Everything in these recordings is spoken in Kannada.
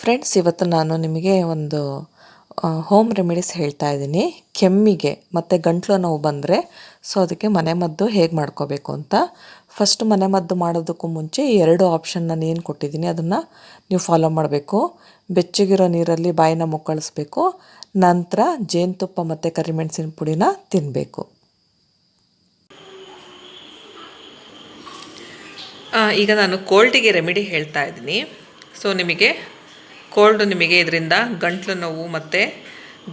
ಫ್ರೆಂಡ್ಸ್, ಇವತ್ತು ನಾನು ನಿಮಗೆ ಒಂದು ಹೋಮ್ ರೆಮಿಡೀಸ್ ಹೇಳ್ತಾ ಇದ್ದೀನಿ. ಕೆಮ್ಮಿಗೆ ಮತ್ತು ಗಂಟ್ಲು ನೋವು ಬಂದರೆ ಅದಕ್ಕೆ ಮನೆಮದ್ದು ಹೇಗೆ ಮಾಡ್ಕೋಬೇಕು ಅಂತ. ಫಸ್ಟ್ ಮನೆಮದ್ದು ಮಾಡೋದಕ್ಕೂ ಮುಂಚೆ 2 ಆಪ್ಷನ್ ನಾನು ಏನು ಕೊಟ್ಟಿದ್ದೀನಿ ಅದನ್ನು ನೀವು ಫಾಲೋ ಮಾಡಬೇಕು. ಬೆಚ್ಚಗಿರೋ ನೀರಲ್ಲಿ ಬಾಯಿನ ಮುಕ್ಕಳಿಸ್ಬೇಕು. ನಂತರ ಜೇನುತುಪ್ಪ ಮತ್ತು ಕರಿಮೆಣಸಿನ ಪುಡಿನ ತಿನ್ನಬೇಕು. ಈಗ ನಾನು ಕೋಲ್ಡಿಗೆ ರೆಮಿಡಿ ಹೇಳ್ತಾ ಇದ್ದೀನಿ. ನಿಮಗೆ ನಿಮಗೆ ಇದರಿಂದ ಗಂಟ್ಲು ನೋವು ಮತ್ತು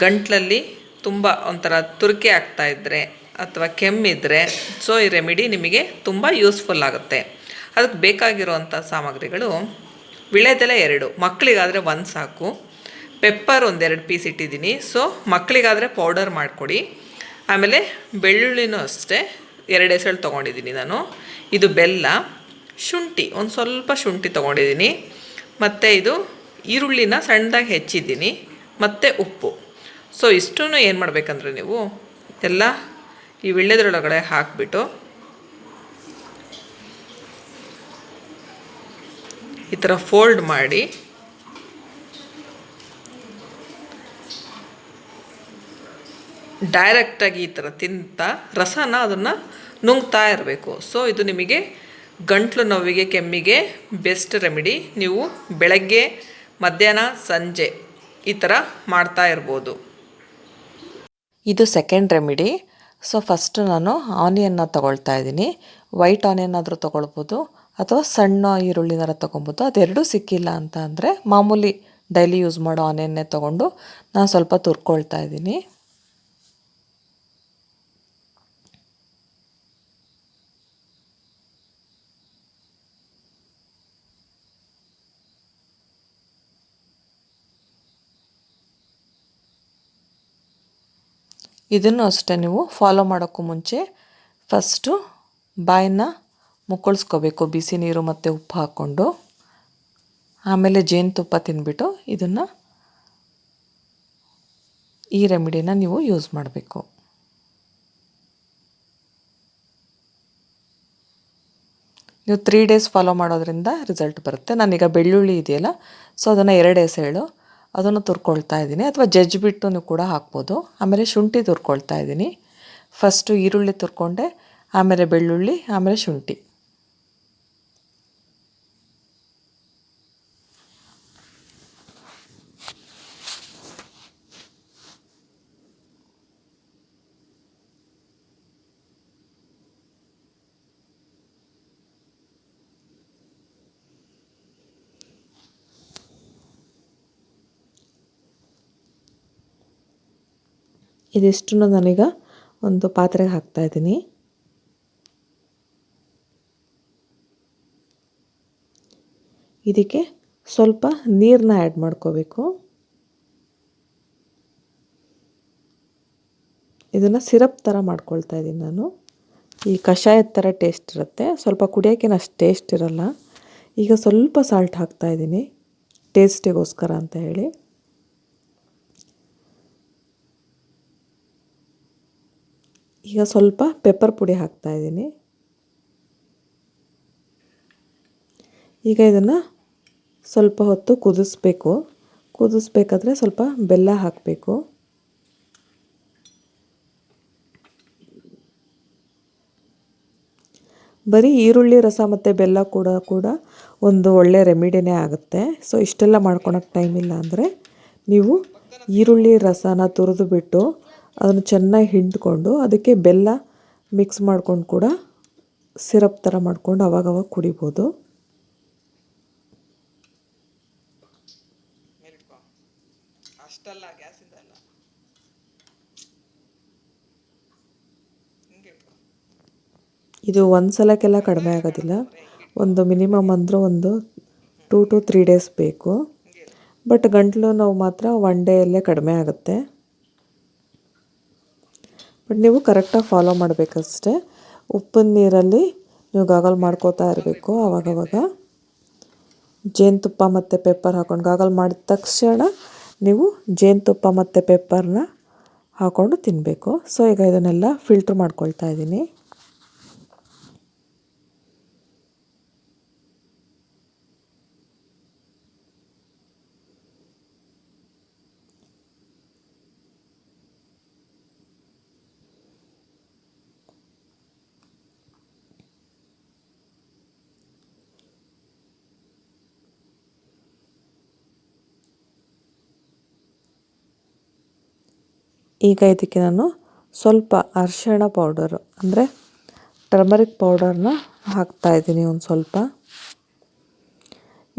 ಗಂಟ್ಲಲ್ಲಿ ತುಂಬ ಒಂಥರ ತುರಿಕೆ ಆಗ್ತಾಯಿದ್ರೆ ಅಥವಾ ಕೆಮ್ಮಿದ್ರೆ ಈ ರೆಮಿಡಿ ನಿಮಗೆ ತುಂಬ ಯೂಸ್ಫುಲ್ ಆಗುತ್ತೆ. ಅದಕ್ಕೆ ಬೇಕಾಗಿರುವಂಥ ಸಾಮಗ್ರಿಗಳು: ವಿಳೆದೆಲೆ 2, ಮಕ್ಕಳಿಗಾದರೆ 1 ಸಾಕು. ಪೆಪ್ಪರ್ 1-2 ಪೀಸ್ ಇಟ್ಟಿದ್ದೀನಿ. ಮಕ್ಕಳಿಗಾದರೆ ಪೌಡರ್ ಮಾಡಿಕೊಡಿ. ಆಮೇಲೆ ಬೆಳ್ಳುಳ್ಳಿನೂ ಅಷ್ಟೇ 2 ಎಸಳು ತೊಗೊಂಡಿದ್ದೀನಿ ನಾನು. ಇದು ಬೆಲ್ಲ, ಶುಂಠಿ ಒಂದು ಸ್ವಲ್ಪ ಶುಂಠಿ ತೊಗೊಂಡಿದ್ದೀನಿ, ಮತ್ತು ಇದು ಈರುಳ್ಳಿನ ಸಣ್ಣದಾಗಿ ಹೆಚ್ಚಿದ್ದೀನಿ, ಮತ್ತು ಉಪ್ಪು. ಇಷ್ಟೂ ಏನು ಮಾಡಬೇಕಂದ್ರೆ ನೀವು ಎಲ್ಲ ಈ ವಿಳ್ಯದೊಳಗಡೆ ಹಾಕಿಬಿಟ್ಟು ಈ ಥರ ಫೋಲ್ಡ್ ಮಾಡಿ ಡೈರೆಕ್ಟಾಗಿ ಈ ಥರ ತಿಂತಾ ರಸನ ಅದನ್ನು ನುಂಗ್ತಾ ಇರಬೇಕು. ಇದು ನಿಮಗೆ ಗಂಟ್ಲು ನೋವಿಗೆ, ಕೆಮ್ಮಿಗೆ ಬೆಸ್ಟ್ ರೆಮಿಡಿ. ನೀವು ಬೆಳಗ್ಗೆ, ಮಧ್ಯಾಹ್ನ, ಸಂಜೆ ಈ ಥರ ಮಾಡ್ತಾ ಇರ್ಬೋದು. ಇದು ಸೆಕೆಂಡ್ ರೆಮಿಡಿ. ಫಸ್ಟು ನಾನು ಆನಿಯನ್ನ ತೊಗೊಳ್ತಾ ಇದ್ದೀನಿ. ವೈಟ್ ಆನಿಯನ್ ಆದರೂ ತೊಗೊಳ್ಬೋದು ಅಥವಾ ಸಣ್ಣ ಈರುಳ್ಳಿನಾರ ತೊಗೊಬೋದು. ಅದೆರಡೂ ಸಿಕ್ಕಿಲ್ಲ ಅಂತ ಅಂದರೆ ಮಾಮೂಲಿ ಡೈಲಿ ಯೂಸ್ ಮಾಡೋ ಆನಿಯನ್ನೇ ತೊಗೊಂಡು ನಾನು ಸ್ವಲ್ಪ ತುರ್ಕೊಳ್ತಾ ಇದ್ದೀನಿ. ಇದನ್ನು ಅಷ್ಟೇ ನೀವು ಫಾಲೋ ಮಾಡೋಕ್ಕೂ ಮುಂಚೆ ಫಸ್ಟು ಬಾಯನ್ನ ಮುಕ್ಕಳಿಸ್ಕೋಬೇಕು ಬಿಸಿ ನೀರು ಮತ್ತು ಉಪ್ಪು ಹಾಕ್ಕೊಂಡು. ಆಮೇಲೆ ಜೇನುತುಪ್ಪ ತಿಂದ್ಬಿಟ್ಟು ಈ ರೆಮಿಡಿನ ನೀವು ಯೂಸ್ ಮಾಡಬೇಕು. ನೀವು 3 ಡೇಸ್ ಫಾಲೋ ಮಾಡೋದ್ರಿಂದ ರಿಸಲ್ಟ್ ಬರುತ್ತೆ. ನಾನೀಗ ಬೆಳ್ಳುಳ್ಳಿ ಇದೆಯಲ್ಲ, ಅದನ್ನು 2 ಎಸಳು ಅದನ್ನು ತುರ್ಕೊಳ್ತಾ ಇದ್ದೀನಿ, ಅಥವಾ ಜಜ್ಜಿಬಿಟ್ಟು ನೀವು ಕೂಡ ಹಾಕ್ಬೋದು. ಆಮೇಲೆ ಶುಂಠಿ ತುರ್ಕೊಳ್ತಾ ಇದ್ದೀನಿ. ಫಸ್ಟು ಈರುಳ್ಳಿ ತುರ್ಕೊಂಡೆ, ಆಮೇಲೆ ಬೆಳ್ಳುಳ್ಳಿ, ಆಮೇಲೆ ಶುಂಠಿ. ಇದಿಷ್ಟನ್ನು ನಾನೀಗ ಒಂದು ಪಾತ್ರೆಗೆ ಹಾಕ್ತಾಯಿದ್ದೀನಿ. ಇದಕ್ಕೆ ಸ್ವಲ್ಪ ನೀರನ್ನ ಆ್ಯಡ್ ಮಾಡ್ಕೋಬೇಕು. ಇದನ್ನು ಸಿರಪ್ ಥರ ಮಾಡ್ಕೊಳ್ತಾ ಇದ್ದೀನಿ ನಾನು. ಈ ಕಷಾಯದ ಥರ ಟೇಸ್ಟ್ ಇರುತ್ತೆ, ಸ್ವಲ್ಪ ಕುಡಿಯೋಕ್ಕೇನು ಅಷ್ಟು ಟೇಸ್ಟ್ ಇರಲ್ಲ. ಈಗ ಸ್ವಲ್ಪ ಸಾಲ್ಟ್ ಹಾಕ್ತಾಯಿದ್ದೀನಿ ಟೇಸ್ಟಿಗೋಸ್ಕರ ಅಂತ ಹೇಳಿ. ಈಗ ಸ್ವಲ್ಪ ಪೆಪ್ಪರ್ ಪುಡಿ ಹಾಕ್ತಾಯಿದ್ದೀನಿ. ಈಗ ಇದನ್ನು ಸ್ವಲ್ಪ ಹೊತ್ತು ಕುದಿಸ್ಬೇಕು. ಕುದಿಸ್ಬೇಕಾದ್ರೆ ಸ್ವಲ್ಪ ಬೆಲ್ಲ ಹಾಕಬೇಕು. ಬರೀ ಈರುಳ್ಳಿ ರಸ ಮತ್ತು ಬೆಲ್ಲ ಕೂಡ ಒಂದು ಒಳ್ಳೆ ರೆಮಿಡಿನೇ ಆಗುತ್ತೆ. ಇಷ್ಟೆಲ್ಲ ಮಾಡ್ಕೊಳಕ್ಕೆ ಟೈಮ್ ಇಲ್ಲ ಅಂದರೆ ನೀವು ಈರುಳ್ಳಿ ರಸನ ತುರಿದು ಬಿಟ್ಟು ಅದನ್ನು ಚೆನ್ನಾಗಿ ಹಿಂಡ್ಕೊಂಡು ಅದಕ್ಕೆ ಬೆಲ್ಲ ಮಿಕ್ಸ್ ಮಾಡ್ಕೊಂಡು ಕೂಡ ಸಿರಪ್ ಥರ ಮಾಡ್ಕೊಂಡು ಅವಾಗವಾಗ ಕುಡಿಬೋದು. ಇದು ಒಂದು ಸಲಕ್ಕೆಲ್ಲ ಕಡಿಮೆ ಆಗೋದಿಲ್ಲ. ಒಂದು ಮಿನಿಮಮ್ ಅಂದರೂ ಒಂದು 2 to 3 ಡೇಸ್ ಬೇಕು. ಬಟ್ ಗಂಟ್ಲು ನೋವು ಮಾತ್ರ 1 ಡೇಯಲ್ಲೇ ಕಡಿಮೆ ಆಗುತ್ತೆ. ಬಟ್ ನೀವು ಕರೆಕ್ಟಾಗಿ ಫಾಲೋ ಮಾಡಬೇಕಷ್ಟೆ. ಉಪ್ಪಿನ ನೀರಲ್ಲಿ ನೀವು ಗಾಗಲ್ ಮಾಡ್ಕೋತಾ ಇರಬೇಕು. ಆವಾಗವಾಗ ಜೇನುತುಪ್ಪ ಮತ್ತು ಪೆಪ್ಪರ್ ಹಾಕ್ಕೊಂಡು ಗಾಗಲ್ ಮಾಡಿದ ತಕ್ಷಣ ನೀವು ಜೇನುತುಪ್ಪ ಮತ್ತು ಪೆಪ್ಪರ್ನ ಹಾಕ್ಕೊಂಡು ತಿನ್ನಬೇಕು. ಈಗ ಇದನ್ನೆಲ್ಲ ಫಿಲ್ಟ್ರ್ ಮಾಡ್ಕೊಳ್ತಾ ಇದ್ದೀನಿ. ಈಗ ಇದಕ್ಕೆ ನಾನು ಸ್ವಲ್ಪ ಅರಿಶಿಣ ಪೌಡರು ಅಂದರೆ ಟರ್ಮರಿಕ್ ಪೌಡರ್ನ ಹಾಕ್ತಾಯಿದ್ದೀನಿ ಒಂದು ಸ್ವಲ್ಪ.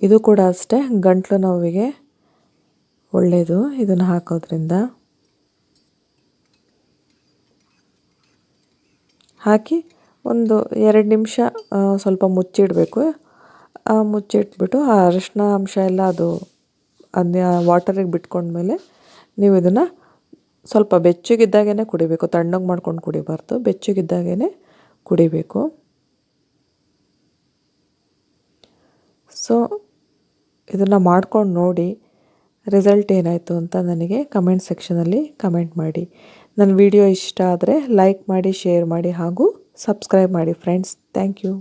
ಇದು ಕೂಡ ಅಷ್ಟೇ ಗಂಟ್ಲು ನೋವಿಗೆ ಒಳ್ಳೆಯದು ಇದನ್ನು ಹಾಕೋದ್ರಿಂದ. ಹಾಕಿ ಒಂದು 2 ನಿಮಿಷ ಸ್ವಲ್ಪ ಮುಚ್ಚಿಡಬೇಕು. ಮುಚ್ಚಿಟ್ಬಿಟ್ಟು ಆ ಅರಿಶಿನ ಅಂಶ ಎಲ್ಲ ಅದು ವಾಟರಿಗೆ ಬಿಟ್ಕೊಂಡ್ಮೇಲೆ ನೀವು ಇದನ್ನು ಸ್ವಲ್ಪ ಬೆಚ್ಚಗಿದ್ದಾಗೇ ಕುಡಿಬೇಕು. ತಣ್ಣಗೆ ಮಾಡ್ಕೊಂಡು ಕುಡಿಬಾರ್ದು, ಬೆಚ್ಚಗಿದ್ದಾಗೇ ಕುಡಿಬೇಕು. ಸೊ ಇದನ್ನು ಮಾಡ್ಕೊಂಡು ನೋಡಿ ರಿಸಲ್ಟ್ ಏನಾಯಿತು ಅಂತ ನನಗೆ ಕಮೆಂಟ್ ಸೆಕ್ಷನಲ್ಲಿ ಕಮೆಂಟ್ ಮಾಡಿ. ನನ್ನ ವಿಡಿಯೋ ಇಷ್ಟ ಆದರೆ ಲೈಕ್ ಮಾಡಿ, ಶೇರ್ ಮಾಡಿ ಹಾಗೂ ಸಬ್ಸ್ಕ್ರೈಬ್ ಮಾಡಿ ಫ್ರೆಂಡ್ಸ್. Thank you.